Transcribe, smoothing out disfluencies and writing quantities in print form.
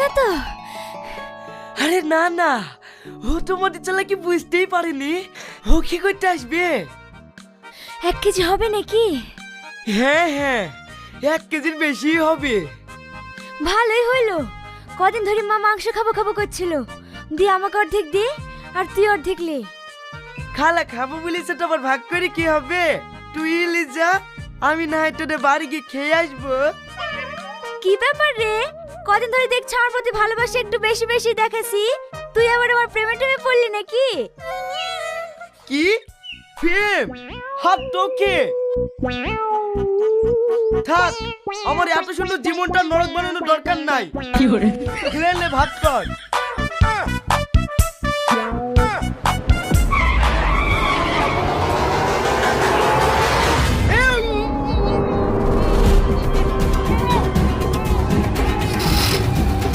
না তো? আরে না না, ও তোমাদের চালাকি বুঝতেই পারেনি। ও কি করতে আসবে? 1 কেজি হবে নাকি? হ্যাঁ হ্যাঁ, 1 কেজির বেশি হবে। ভালোই হইলো। কদিন ধরে মা মাংস খাবো খাবো করছিল। দিয়ে আমাকে অর্ধেক দে, আর তুই অর্ধেক লে। খালা খাবো বলি সেটা আবার ভাগ করে কি হবে? তুই ইলি যা, আমি না হয় তোদের বাড়ি গিয়ে খেয়ে আসবো। কি ব্যাপার রে? কদিন ধরে দেখছ আমার প্রতি ভালোবাসা একটু বেশি বেশি দেখাছি। তুই আবার আমার প্রেমে টেমে পড়লি নাকি? কি প্রেম? হাত তোকে থাক, আমার এত সুন্দর জীবনটা নরক বানানোর দরকার নাই। খেলে নে ভাত কর।